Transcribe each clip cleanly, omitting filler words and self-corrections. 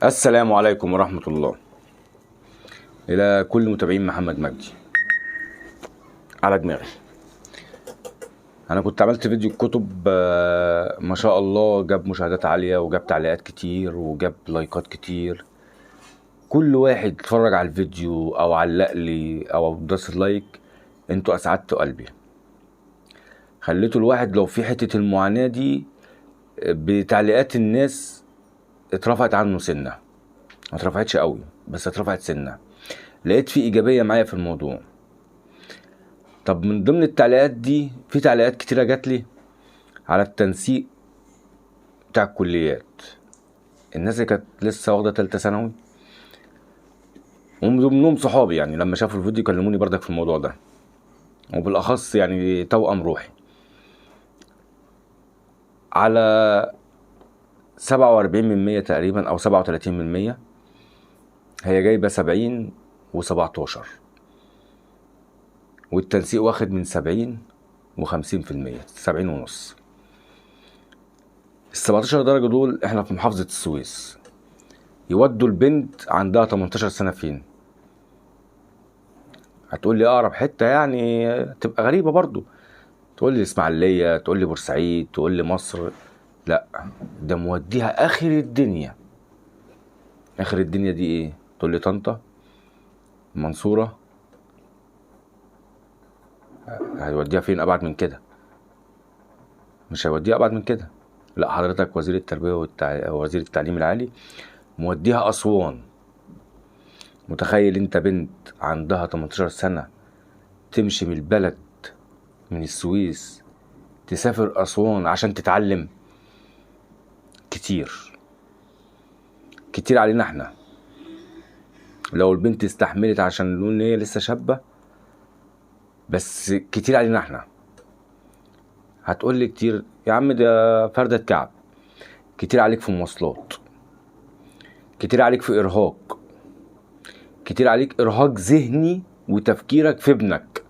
السلام عليكم ورحمة الله إلى كل متابعين محمد مجدي. على دماغي. أنا كنت عملت فيديو الكتب، ما شاء الله جاب مشاهدات عالية وجاب تعليقات كتير وجاب لايكات كتير. كل واحد اتفرج على الفيديو أو علق لي أو داس لايك، انتوا أسعدتوا قلبي. خليتوا الواحد لو في حتة المعاناة دي بتعليقات الناس اترفعت عنه سنة، ما اترفعتش قوي بس اترفعت سنة. لقيت في إيجابية معايا في الموضوع. طب من ضمن التعليقات دي في تعليقات كتيرة جات لي على التنسيق بتاع الكليات. الناس اللي كانت لسه واخدة تالتة ثانوي ومن ضمنهم صحابي، يعني لما شافوا الفيديو كلموني بردك في الموضوع ده، وبالأخص يعني توأم روحي. على 47% تقريبا أو 37%، هي جايبة 70 و17، والتنسيق واخد من 70 و50%، 70 ونص. ال17 درجة دول احنا في محافظة السويس، يودوا البنت عندها 18 سنة فين؟ هتقول لي اقرب حتة، يعني تبقى غريبة برضو، تقول لي اسماعيلية، تقول لي بورسعيد، تقول لي مصر. لا، ده موديها اخر الدنيا. اخر الدنيا دي ايه؟ تقول لي طنطا، المنصورة. هيوديها فين ابعد من كده؟ مش هيوديها ابعد من كده. لا، حضرتك وزير التربية ووزير التعليم العالي موديها اسوان. متخيل انت بنت عندها 18 سنة تمشي من البلد، من السويس، تسافر أسوان عشان تتعلم؟ كتير كتير علينا احنا. لو البنت استحملت عشان نقول ان هي لسه شابة، بس كتير علينا احنا. هتقول لي كتير يا عم، ده فردة كعب. كتير عليك في مواصلات، كتير عليك في إرهاق، كتير عليك إرهاق ذهني وتفكيرك في ابنك.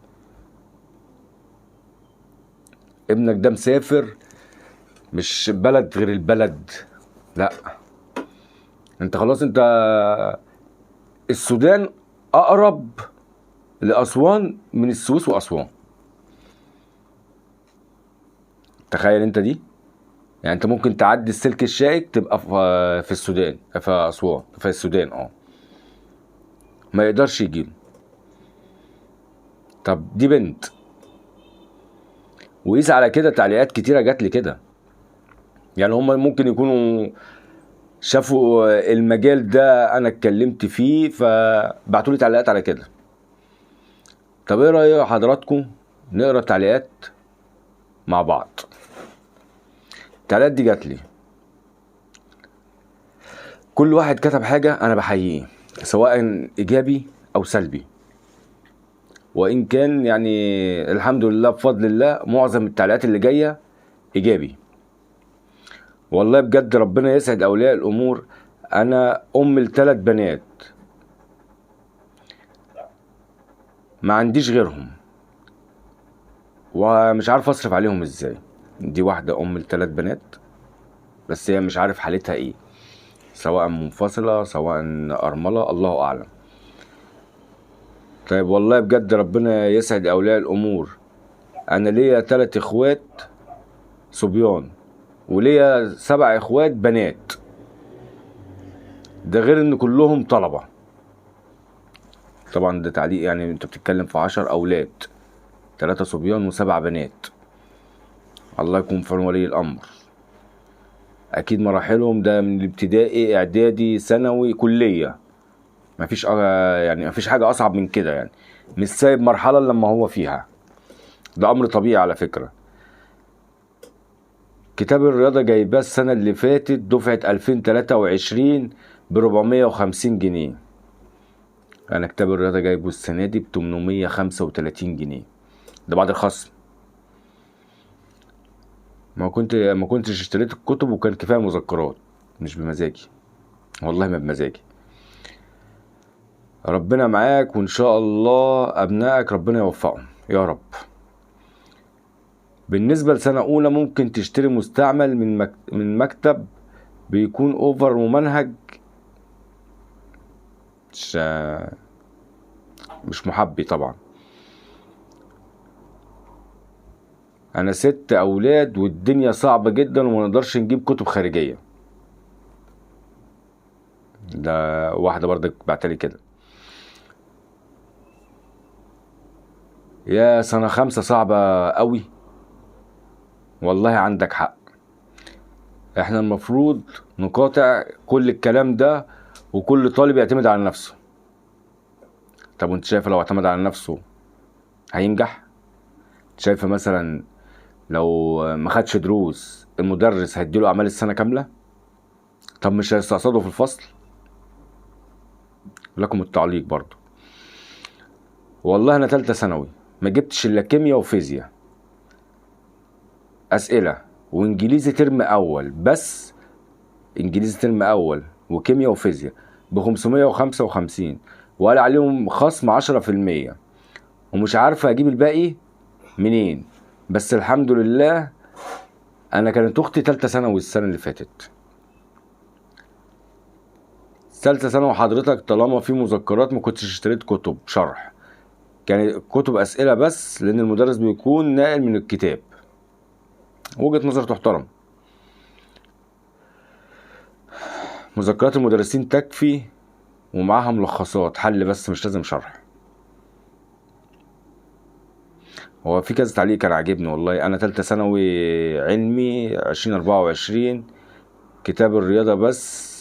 ابنك ده مسافر، مش بلد غير البلد، لا، انت خلاص، انت السودان اقرب لاسوان من السويس واسوان. تخيل انت دي، يعني انت ممكن تعدي السلك الشائك تبقى في السودان، في اسوان، في السودان. ما يقدرش يجيله. طب دي بنت. وقيس على كده تعليقات كتيره جات لي كده، يعني هم ممكن يكونوا شافوا المجال ده انا اتكلمت فيه فبعتوا لي تعليقات على كده. طب ايه رايك حضراتكم نقرا التعليقات مع بعض؟ التعليقات دي جات لي، كل واحد كتب حاجه انا بحييه، سواء ايجابي او سلبي. وان كان يعني الحمد لله بفضل الله معظم التعليقات اللي جايه ايجابي. والله بجد ربنا يسعد اولياء الامور. انا ام ل3 بنات، ما عنديش غيرهم ومش عارف اصرف عليهم ازاي. دي واحده ام ل3 بنات، بس هي مش عارف حالتها ايه، سواء منفصله سواء ارمله، الله اعلم. طيب والله بجد ربنا يسعد اولياء الامور. انا ليا 3 اخوات صبيان وليا 7 اخوات بنات، ده غير ان كلهم طلبة. طبعا ده تعليق، يعني انت بتتكلم في 10 اولاد، 3 صبيان و7 بنات. الله يكون في عون ولي الامر. اكيد مراحلهم ده من الابتدائي، اعدادي، ثانوي، كلية. مفيش يعني مفيش حاجة اصعب من كده، يعني مش سايب مرحلة لما هو فيها. ده امر طبيعي على فكرة. كتاب الرياضة جايباه السنة اللي فاتت دفعة 2023 ب450 جنيه. انا كتاب الرياضة جايبه السنة دي ب835 جنيه، ده بعد الخصم. ما كنتش اشتريت الكتب وكان كفاية مذكرات، مش بمزاجي، والله ما بمزاجي. ربنا معاك وان شاء الله ابنائك ربنا يوفقهم يا رب. بالنسبة لسنة اولى ممكن تشتري مستعمل من مكتب بيكون اوفر ممنهج مش محبي طبعا. انا 6 اولاد والدنيا صعبة جدا وما نقدرش نجيب كتب خارجية. ده واحدة برضك بعتلي كده، يا سنة 5 صعبة قوي. والله عندك حق، احنا المفروض نقاطع كل الكلام ده وكل طالب يعتمد على نفسه. طب وانت شايفه لو اعتمد على نفسه هينجح؟ شايفه مثلا لو ما خدش دروس المدرس هيديله اعمال السنة كاملة؟ طب مش هيستقصده في الفصل؟ لكم التعليق برضو. والله انا تالتة ثانوي ما جبتش الا كيمياء وفيزياء اسئلة، وانجليزي ترم اول بس، انجليزي ترم اول وكيمياء وفيزياء ب555، وقال عليهم خصم 10%، ومش عارفة اجيب الباقي منين. بس الحمد لله انا كانت اختي تالتة ثانوي السنة اللي فاتت. تالتة ثانوي حضرتك طالما في مذكرات ما كنتش اشتريت كتب شرح، كانت كتب اسئلة بس، لان المدرس بيكون ناقل من الكتاب. وجهة نظر تحترم. مذكرات المدرسين تكفي ومعاها ملخصات حل بس، مش لازم شرح. هو في كذا تعليق كان عاجبني والله. انا تالتة ثانوي علمي 2024 كتاب الرياضة بس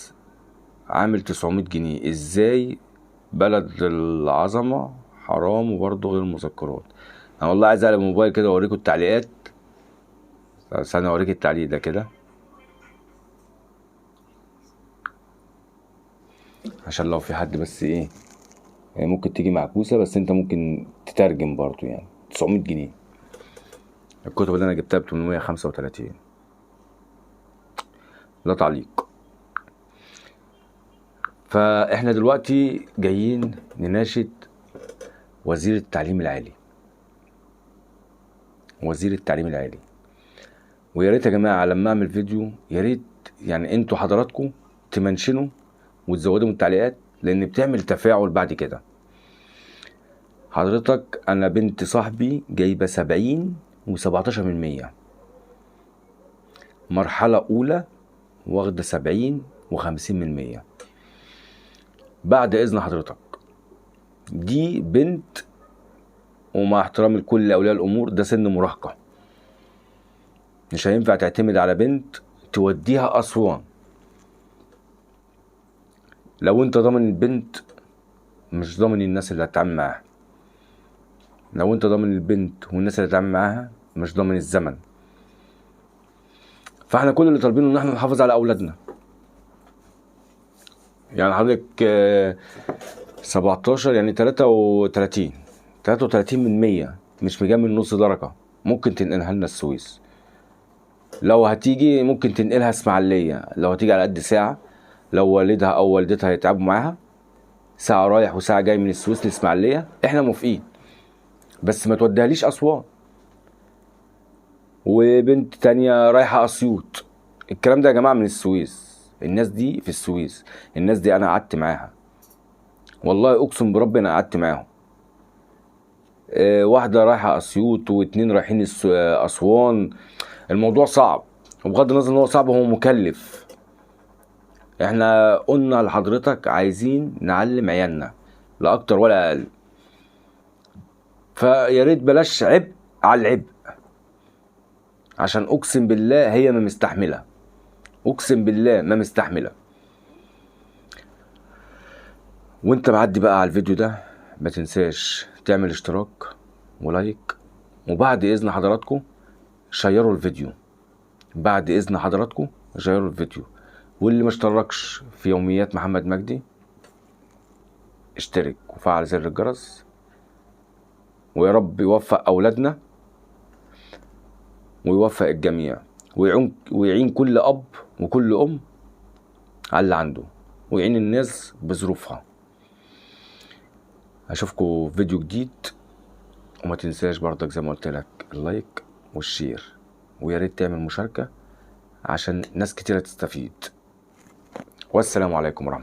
عامل 900 جنيه، ازاي؟ بلد العظمة حرام وبرضه غير مذكرات. انا والله عايز اقلب الموبايل كده واوريكم التعليقات. استنى اوريك التعليق ده كده عشان لو في حد بس ايه يعني ممكن تيجي معكوسة، بس انت ممكن تترجم برضو. يعني 900 جنيه الكتب اللي انا جبتها ب 835. ده تعليق. فاحنا دلوقتي جايين نناشد وزير التعليم العالي، وزير التعليم العالي. ويا ريت يا جماعه لما اعمل فيديو يا ريت يعني انتوا حضراتكم تمنشنوا وتزودوا من التعليقات، لان بتعمل تفاعل بعد كده. حضرتك انا بنت صاحبي جايبه 70 و17%، مرحله اولى واخده 70 و50%. بعد اذن حضرتك دي بنت، ومع احترامي لكل اولياء الامور ده سن مراهقه، مش هينفع تعتمد على بنت توديها اسوان. لو انت ضامن البنت مش ضامن الناس اللي هتتعامل معاها. لو انت ضامن البنت والناس اللي هتتعامل معاها مش ضامن الزمن. فاحنا كل اللي طالبينه ان احنا نحافظ على اولادنا. يعني حضرتك 17 يعني 33 من 100 مش مجمل نص درجة، ممكن تنقلها لنا السويس. لو هتيجي ممكن تنقلها اسماعيلية، لو هتيجي على قد ساعة، لو والدها او والدتها هيتعبوا معاها ساعة رايح وساعة جاي من السويس لاسماعيلية، احنا موافقين، بس ما توديهاليش اسوان. وبنت تانية رايحة اسيوط، الكلام ده يا جماعة من السويس. الناس دي في السويس، الناس دي انا قعدت معاها والله اقسم بربي انا قعدت معاهم. واحدة رايحة اسيوط واتنين رايحين اسوان. الموضوع صعب، وبغض النظر ان هو صعب هو مكلف. احنا قلنا لحضرتك عايزين نعلم عيالنا لا اكتر ولا اقل. فيا ريت بلاش عبء على العبء، عشان اقسم بالله هي ما مستحمله، اقسم بالله ما مستحمله. وانت معدي بقى على الفيديو ده ما تنساش تعمل اشتراك ولايك، وبعد اذن حضراتكم شيروا الفيديو. بعد اذن حضراتكم شيروا الفيديو. واللي ما اشتركش في يوميات محمد مجدي اشترك وفعل زر الجرس. ويا رب يوفق اولادنا ويوفق الجميع، ويعين كل اب وكل ام على اللي عنده، ويعين الناس بظروفها. اشوفكم في فيديو جديد، وما تنساش برضك زي ما قلت لك اللايك والشير، ويا ريت تعمل مشاركة عشان ناس كتيرة تستفيد. والسلام عليكم ورحمة الله.